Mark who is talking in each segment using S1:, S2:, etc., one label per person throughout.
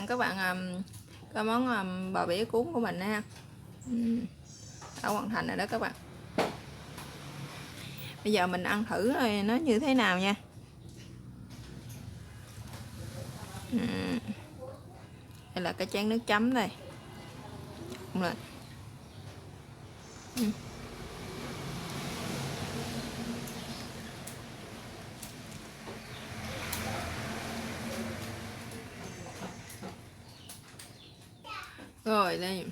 S1: các bạn cái món bò bỉa cuốn của mình ha. Đã hoàn thành rồi đó các bạn. Bây giờ mình ăn thử rồi nó như thế nào nha. Đây là cái chén nước chấm đây. Lên. Rồi đây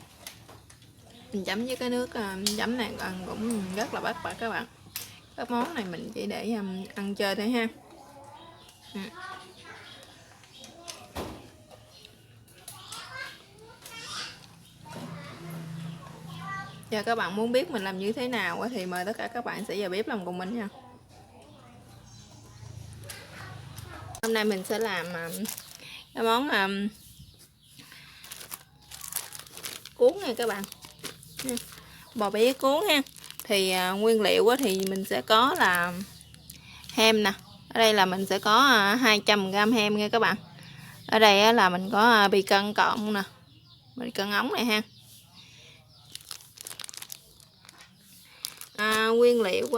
S1: mình chấm với cái nước chấm này ăn cũng rất là bắt bạc các bạn. Các món này mình chỉ để ăn chơi thôi ha. Giờ các bạn muốn biết mình làm như thế nào thì mời tất cả các bạn sẽ vào bếp làm cùng mình nha. Hôm nay mình sẽ làm cái món cuốn nha các bạn. Bò bỉa cuốn ha. Thì nguyên liệu thì mình sẽ có là hem nè. Ở đây là mình sẽ có 200g hem nha các bạn. Ở đây là mình có bì cân cọng nè, bì cân ống này ha. Nguyên liệu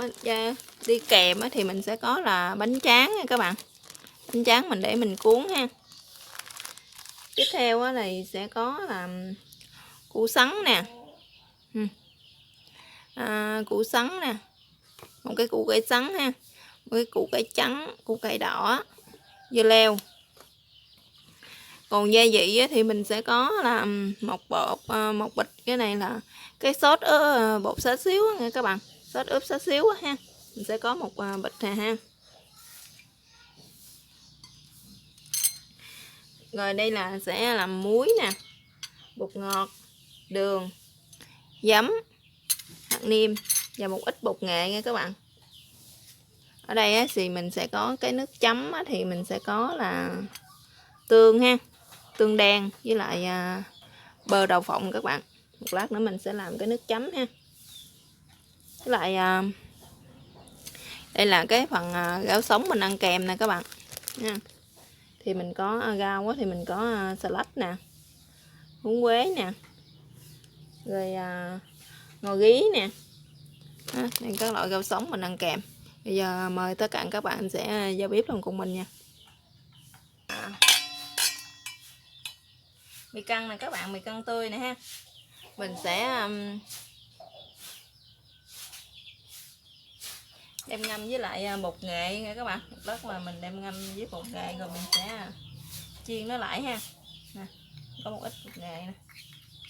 S1: đi kèm thì mình sẽ có là bánh tráng nha các bạn. Bánh tráng mình để mình cuốn ha. Tiếp theo thì sẽ có là củ sắn nè, củ sắn nè, một cái củ cải sắn ha, một cái củ cải trắng, củ cải đỏ, dưa leo. Còn gia vị thì mình sẽ có là một bịch, cái này là cái sốt bột xá xíu nha các bạn, sốt ướp xá xíu ha, mình sẽ có một bịch này ha. Rồi đây là sẽ làm muối nè, bột ngọt, đường, giấm, hạt nêm và một ít bột nghệ nha các bạn. Ở đây thì mình sẽ có cái nước chấm thì mình sẽ có là tương ha, tương đen với lại bơ đậu phộng các bạn. Một lát nữa mình sẽ làm cái nước chấm ha. Với lại đây là cái phần rau sống mình ăn kèm nè các bạn nha. Thì mình có rau thì mình có xà lách nè, húng quế nè, rồi ngò gí nè. Đây các loại rau sống mình ăn kèm. Bây giờ mời tất cả các bạn sẽ vào bếp luôn cùng mình nha. Mì căng này các bạn, mì căng tươi nè ha. Mình sẽ đem ngâm với lại bột nghệ nha các bạn. Một lát mà mình đem ngâm với bột nghệ rồi mình sẽ chiên nó lại ha. Nè, có một ít bột nghệ nè.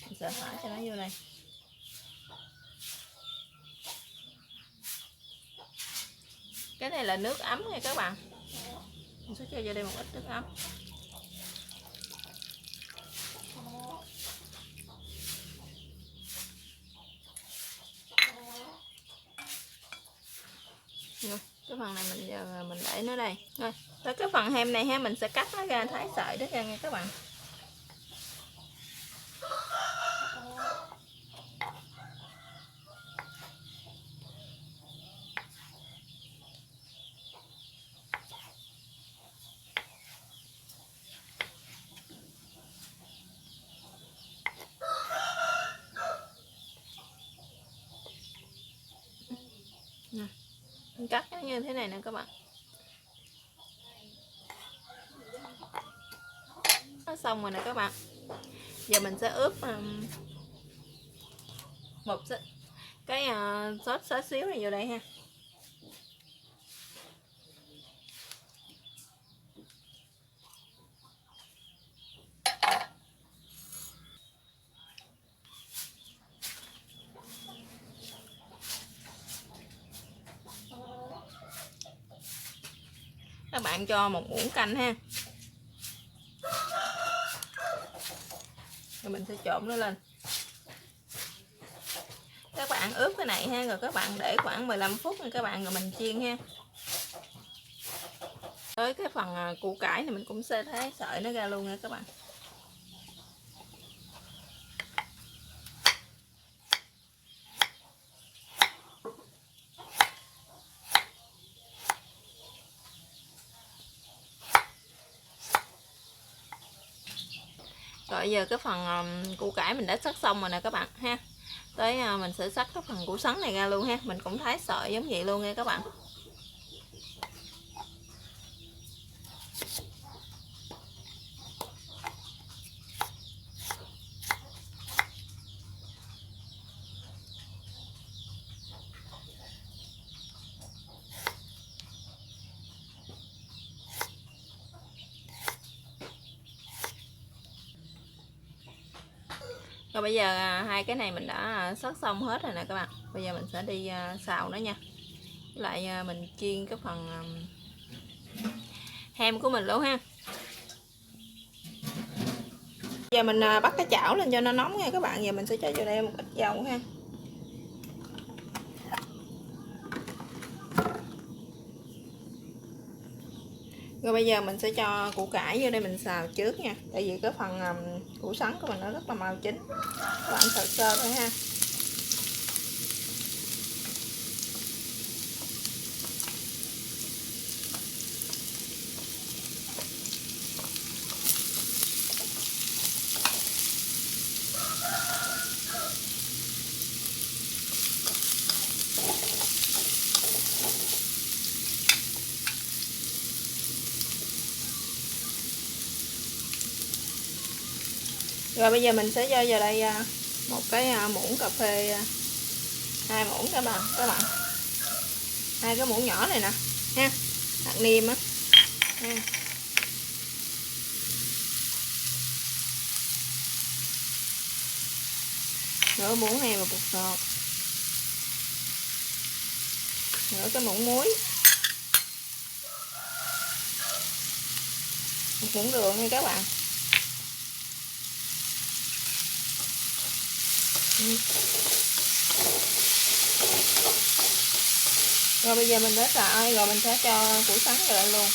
S1: Mình sẽ thả cho nó vô đây. Cái này là nước ấm nha các bạn. Mình sẽ cho vô đây một ít nước ấm. Rồi, cái phần này mình giờ mình để nó đây. Rồi, tới cái phần hem này ha, mình sẽ cắt nó ra, thái sợi đó ra nha các bạn. Mình cắt nó như thế này nè các bạn. Nó xong rồi nè các bạn. Giờ mình sẽ ướp một cái sốt xá xíu này vô đây ha. Các bạn cho một muỗng canh ha. Rồi mình sẽ trộn nó lên. Các bạn ướp cái này ha, rồi các bạn để khoảng 15 phút nha các bạn, rồi mình chiên ha. Tới cái phần củ cải này mình cũng sẽ thái sợi nó ra luôn nha các bạn. Rồi giờ cái phần củ cải mình đã sắc xong rồi nè các bạn ha. Tới mình sẽ sắc cái phần củ sắn này ra luôn ha. Mình cũng thái sợi giống vậy luôn nha các bạn. Rồi bây giờ hai cái này mình đã sắc xong hết rồi nè các bạn. Bây giờ mình sẽ đi xào nó nha. Với lại mình chiên cái phần hem của mình luôn ha. Giờ mình bắt cái chảo lên cho nó nóng nha các bạn. Giờ mình sẽ cho vào đây một ít dầu ha. Rồi bây giờ mình sẽ cho củ cải vô đây mình xào trước nha. Tại vì cái phần củ sắn của mình nó rất là màu chín. Các bạn xào sơ thôi ha. Rồi bây giờ mình sẽ cho vào đây một cái muỗng cà phê, 2 muỗng các bạn, hai cái muỗng nhỏ này nè ha, hạt nêm á ha. Nửa muỗng này và bột ngọt, nửa cái muỗng muối, một muỗng đường nha các bạn. Rồi bây giờ mình đã xào rồi mình sẽ cho củ sắn vào đây luôn.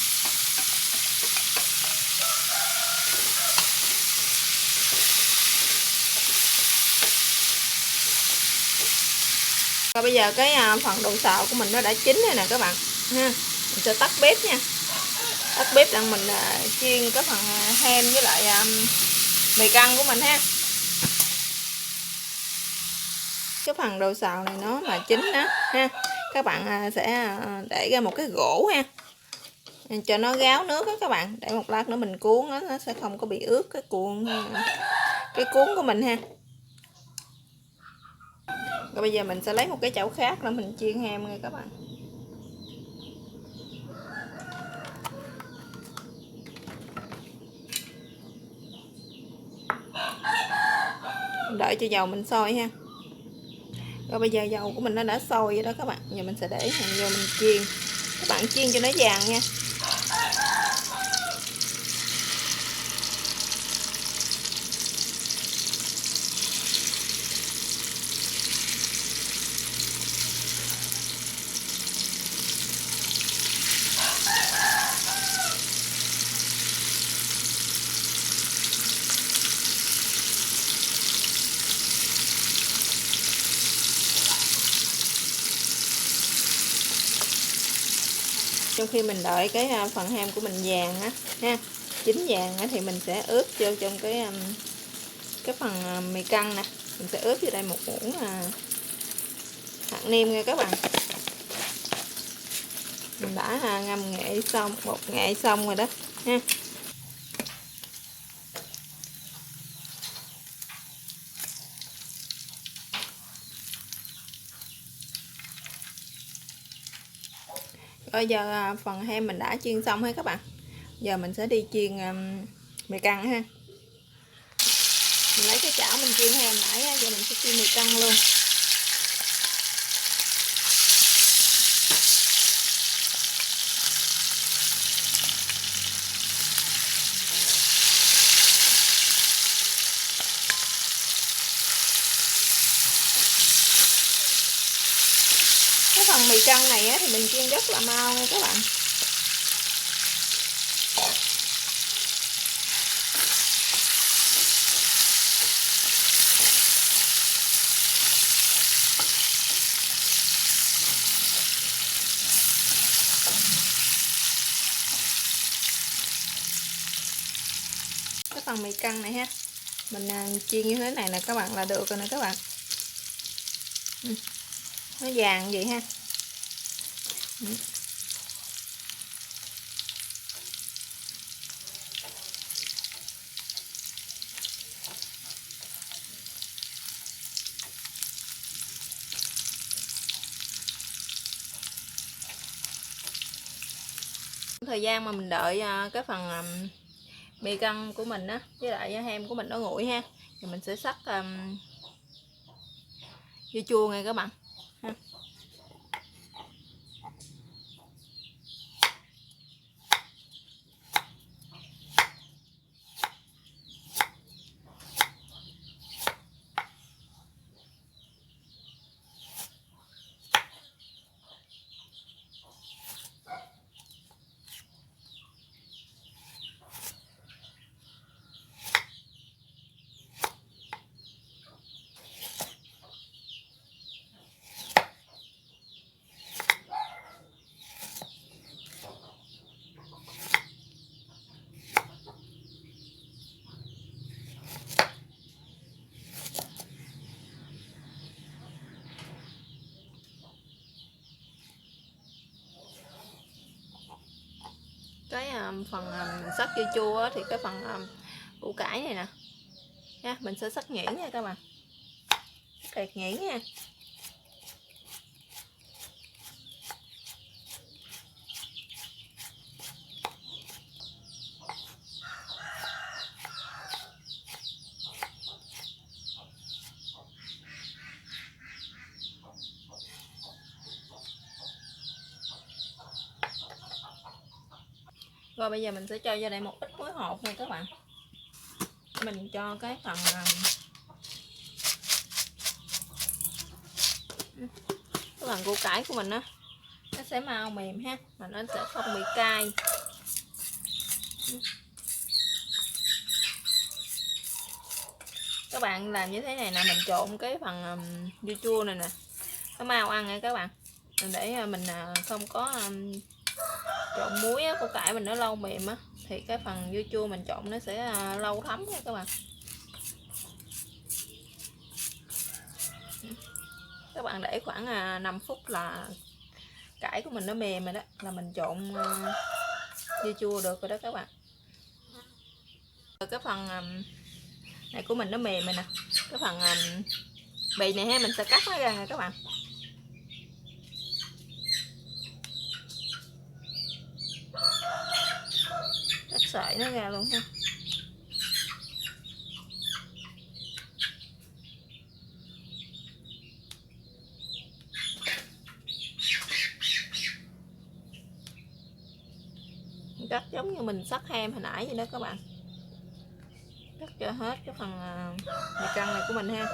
S1: Rồi bây giờ cái phần đồ xào của mình nó đã chín rồi nè các bạn ha. Mình sẽ tắt bếp nha. Tắt bếp đang mình chiên cái phần hem với lại mì căng của mình ha. Cái phần đồ xào này nó mà chín đó ha, các bạn sẽ để ra một cái gỗ ha, cho nó ráo nước đó các bạn, để một lát nữa mình cuốn nó sẽ không có bị ướt cái cuốn của mình ha. Rồi bây giờ mình sẽ lấy một cái chảo khác để mình chiên hem nha các bạn. Đợi cho dầu mình sôi ha. Rồi bây giờ dầu của mình nó đã sôi vậy đó các bạn. Giờ mình sẽ để hành vô mình chiên. Các bạn chiên cho nó vàng nha. Trong khi mình đợi cái phần ham của mình vàng á ha, chín vàng á, thì mình sẽ ướp vô trong cái phần mì căng nè. Mình sẽ ướp vô đây một muỗng hạt nêm nha các bạn. Mình đã ngâm nghệ xong, bột nghệ xong rồi đó ha. Rồi giờ phần hem mình đã chiên xong hết các bạn. Giờ mình sẽ đi chiên mì căng ha. Mình lấy cái chảo mình chiên hem nãy á, giờ mình sẽ chiên mì căng luôn. Cái phần mì căng này á, thì mình chiên rất là mau nha các bạn. Cái phần mì căng này ha, Mình chiên như thế này nè các bạn là được rồi nè các bạn. Nó vàng vậy ha. Thời gian mà mình đợi cái phần bì căng của mình á với lại hem của mình nó nguội ha, thì mình sẽ sắc dưa chua nha các bạn ha. Cái phần sắc dưa chua á, thì cái phần củ cải này nè nha, mình sẽ sắc nhuyễn nha các bạn, kẹt nhuyễn nha. Rồi bây giờ mình sẽ cho vô đây một ít muối hột nha các bạn. Mình cho cái phần củ cải của mình á, nó sẽ mau mềm ha, mà nó sẽ không bị cay. Các bạn làm như thế này là mình trộn cái phần dưa chua này nè, nó mau ăn nha các bạn, để mình không có trộn muối á, củ cải mình nó lâu mềm á, thì cái phần dưa chua mình trộn nó sẽ lâu thấm nha các bạn. Các bạn để khoảng 5 phút là cải của mình nó mềm rồi đó, là mình trộn dưa chua được rồi đó các bạn. Cái phần này của mình nó mềm rồi nè, cái phần bì này ha, mình sẽ cắt nó ra nè các bạn. Cắt sợi nó ra luôn ha. Cắt giống như mình sắc hem hồi nãy vậy đó các bạn, cắt cho hết cái phần bì căng này của mình ha.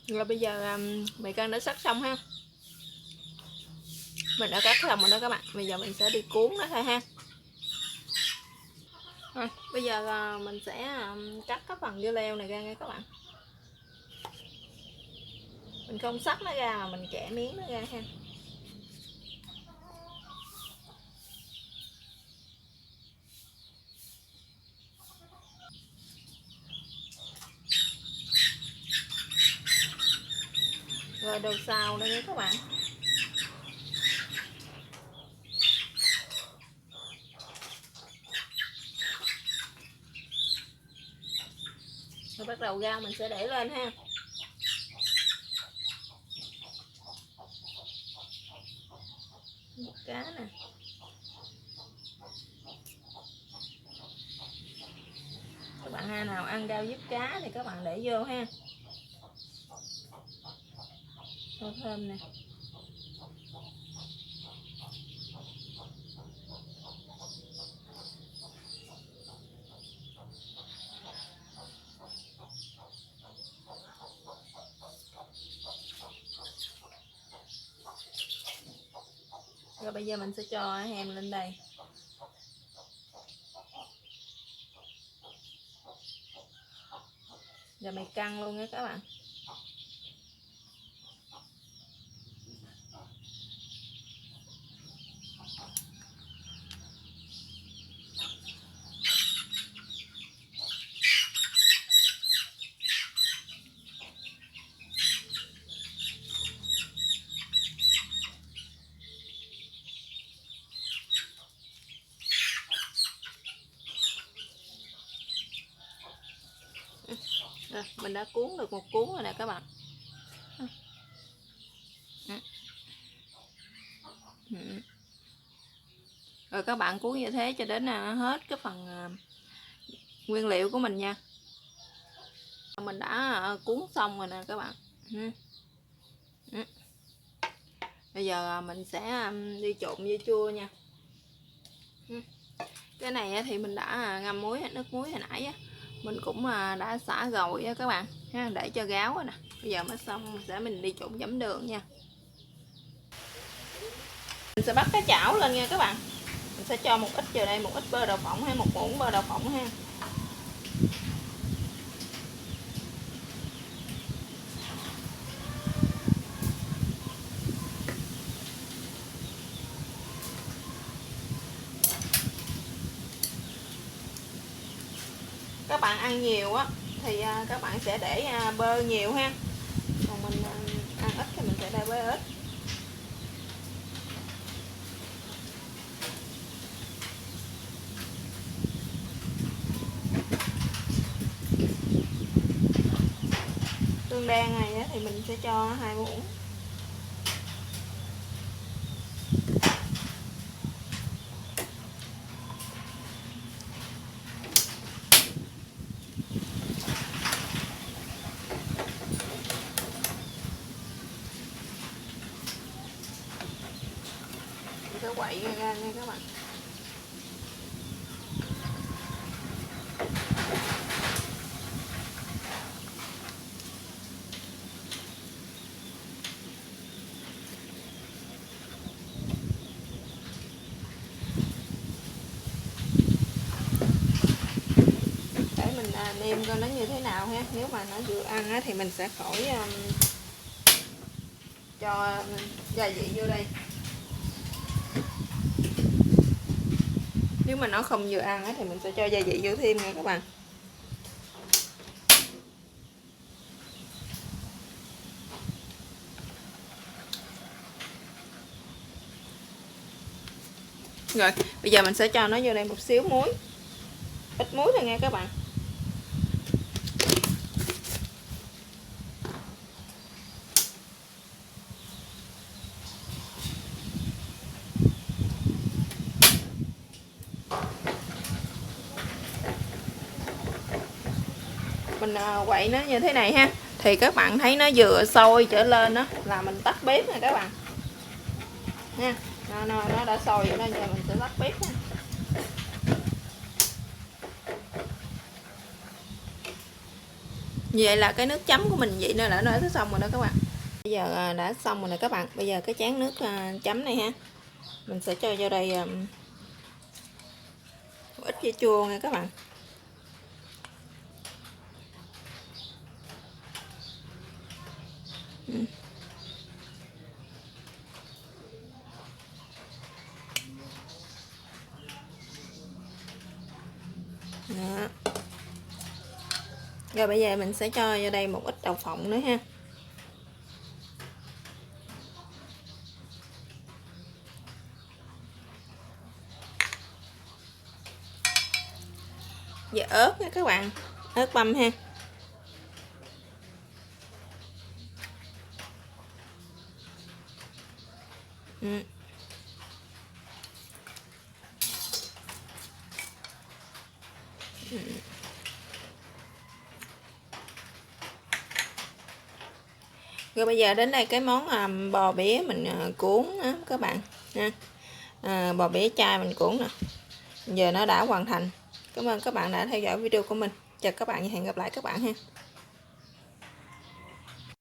S1: Rồi bây giờ bì căng đã sắc xong ha, mình đã cắt xong rồi đó các bạn. Bây giờ mình sẽ đi cuốn nó thôi ha. Rồi, bây giờ mình sẽ cắt cái phần dưa leo này ra nha các bạn. Mình không sắc nó ra mà mình kẻ miếng nó ra ha. Rồi đồ xào đây nha các bạn. Rồi bắt đầu rau mình sẽ để lên ha. Cá nè. Các bạn nào ăn rau diếp cá thì các bạn để vô ha. Rau thơm nè. Rồi bây giờ mình sẽ cho hem lên đây. Giờ mày căng luôn nha các bạn. Rồi, mình đã cuốn được một cuốn rồi nè các bạn. Rồi các bạn cuốn như thế cho đến hết cái phần nguyên liệu của mình nha. Mình đã cuốn xong rồi nè các bạn. Bây giờ mình sẽ đi trộn dưa chua nha. Cái này thì mình đã ngâm nước muối hồi nãy mình cũng đã xả rồi á các bạn ha, để cho ráo rồi nè. Bây giờ mới xong mình đi trộn giấm đường nha. Mình sẽ bắt cái chảo lên nha các bạn. Mình sẽ cho một ít vào đây, một ít bơ đậu phộng hay một muỗng bơ đậu phộng ha. Các bạn ăn nhiều á thì các bạn sẽ để bơ nhiều ha, còn mình ăn ít thì mình sẽ để bơ ít. Tương đen này thì mình sẽ cho 2 muỗng. Mình sẽ quậy ra nha các bạn. Mình nêm coi nó như thế nào ha. Nếu mà nó vừa ăn thì mình sẽ khỏi cho gia vị vô đây. Nếu mà nó không vừa ăn thì mình sẽ cho gia vị vô thêm nha các bạn. Rồi bây giờ mình sẽ cho nó vô đây một xíu muối, ít muối thôi nha các bạn. Mình quậy nó như thế này ha, thì các bạn thấy nó vừa sôi trở lên đó là mình tắt bếp nè các bạn nha. Nó đã sôi rồi đó, giờ mình sẽ tắt bếp nha. Vậy là cái nước chấm của mình vậy nữa là nó đã xong rồi đó các bạn. Bây giờ đã xong rồi nè các bạn. Bây giờ cái chén nước chấm này ha, mình sẽ cho vô đây một ít dưa chua nha các bạn. Đó. Rồi bây giờ mình sẽ cho vô đây một ít đậu phộng nữa ha. Giờ ớt nha các bạn, ớt băm ha. Rồi bây giờ đến đây cái món bò bía mình cuốn á các bạn ha. Bò bía chai mình cuốn nè. Giờ nó đã hoàn thành. Cảm ơn các bạn đã theo dõi video của mình. Chào các bạn và hẹn gặp lại các bạn ha.